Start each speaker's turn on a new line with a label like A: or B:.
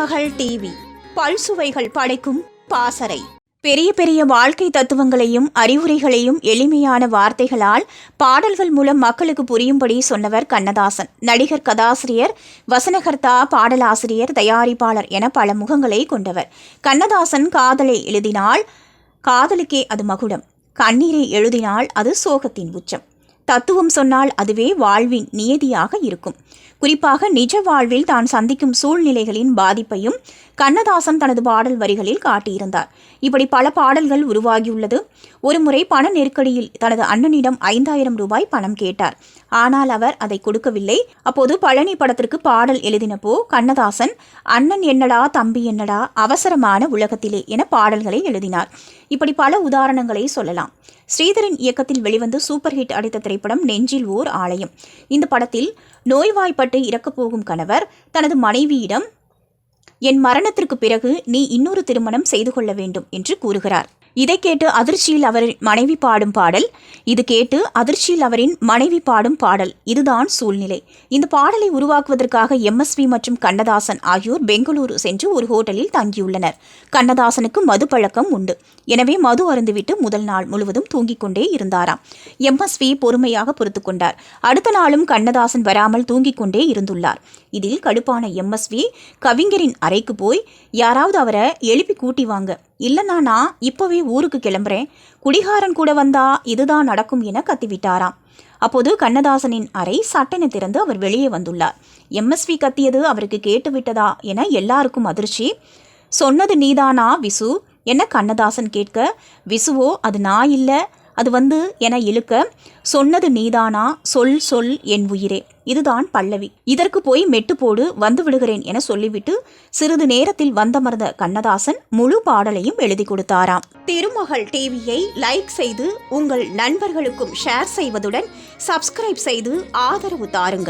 A: திருமகள் TV பல்சுவைகள் படைக்கும் பாசறை. பெரிய பெரிய வாழ்க்கை தத்துவங்களையும் அறிவுரைகளையும் எளிமையான வார்த்தைகளால் பாடல்கள் மூலம் மக்களுக்கு புரியும்படி சொன்னவர் கண்ணதாசன். நடிகர், கதாசிரியர், வசனகர்த்தா, பாடலாசிரியர், தயாரிப்பாளர் என பல முகங்களை கொண்டவர். கண்ணதாசன் காதலை எழுதினால் காதலுக்கே அது மகுடம், கண்ணீரை எழுதினால் அது சோகத்தின் உச்சம், தத்துவம் சொன்னால் அதுவே வாழ்வின் நியதியாக இருக்கும். குறிப்பாக நிஜ வாழ்வில் தான் சந்திக்கும் சூழ்நிலைகளின் பாதிப்பையும் கண்ணதாசன் தனது பாடல் வரிகளில் காட்டியிருந்தார். இப்படி பல பாடல்கள் உருவாகியுள்ளது. ஒருமுறை பண நெருக்கடியில் தனது அண்ணனிடம் 5000 ரூபாய் பணம் கேட்டார். ஆனால் அவர் அதை கொடுக்கவில்லை. அப்போது பழனி படத்திற்கு பாடல் எழுதினப்போ கண்ணதாசன் அண்ணன் என்னடா தம்பி என்னடா அவசரமான உலகத்திலே என பாடல்களை எழுதினார். இப்படி பல உதாரணங்களை சொல்லலாம். ஸ்ரீதரின் இயக்கத்தில் வெளிவந்து சூப்பர் ஹிட் அடித்த திரைப்படம் நெஞ்சில் ஓர் ஆலயம். இந்த படத்தில் நோய்வாய்ப்பட்டு இறக்கப் போகும் கணவர் தனது மனைவியிடம், என் மரணத்திற்கு பிறகு நீ இன்னொரு திருமணம் செய்து கொள்ள வேண்டும் என்று கூறுகிறார். இதை கேட்டு அதிர்ச்சியில் அவரின் மனைவி பாடும் பாடல். இதுதான் சூழ்நிலை. இந்த பாடலை உருவாக்குவதற்காக MSV மற்றும் கண்ணதாசன் ஆகியோர் பெங்களூரு சென்று ஒரு ஹோட்டலில் தங்கியுள்ளனர். கண்ணதாசனுக்கு மது பழக்கம் உண்டு. எனவே மது அருந்துவிட்டு முதல் நாள் முழுவதும் தூங்கிக் கொண்டே இருந்தாராம். MSV பொறுமையாக பொறுத்து கொண்டார். அடுத்த நாளும் கண்ணதாசன் வராமல் தூங்கிக் கொண்டே இருந்துள்ளார். இதில் கடுப்பான MSV கவிஞரின் அறைக்கு போய், யாராவது அவரை எழுப்பி கூட்டி வாங்க, இல்லைனா நான் இப்போவே ஊருக்கு கிளம்புறேன், குடிகாரன் கூட வந்தா இதுதான் நடக்கும் என கத்திவிட்டாராம். அப்போது கண்ணதாசனின் அறை சட்டென திறந்து அவர் வெளியே வந்துள்ளார். MSV கத்தியது அவருக்கு கேட்டுவிட்டதா என எல்லாருக்கும் அதிர்ச்சி. சொன்னது நீதானா விசு என கண்ணதாசன் கேட்க, விசுவோ அது நான் இல்லை, அது என இழுக்க, சொன்னது நீதானா, சொல் சொல் என் உயிரே, இதுதான் பல்லவி, இதற்கு போய் மெட்டு போடு, வந்து விடுகிறேன் என சொல்லிவிட்டு சிறிது நேரத்தில் வந்தமர்ந்த கண்ணதாசன் முழு பாடலையும் எழுதி கொடுத்தாராம். திருமகள் டிவியை லைக் செய்து உங்கள் நண்பர்களுக்கும் ஷேர் செய்வதுடன் சப்ஸ்கிரைப் செய்து ஆதரவு தாருங்கள்.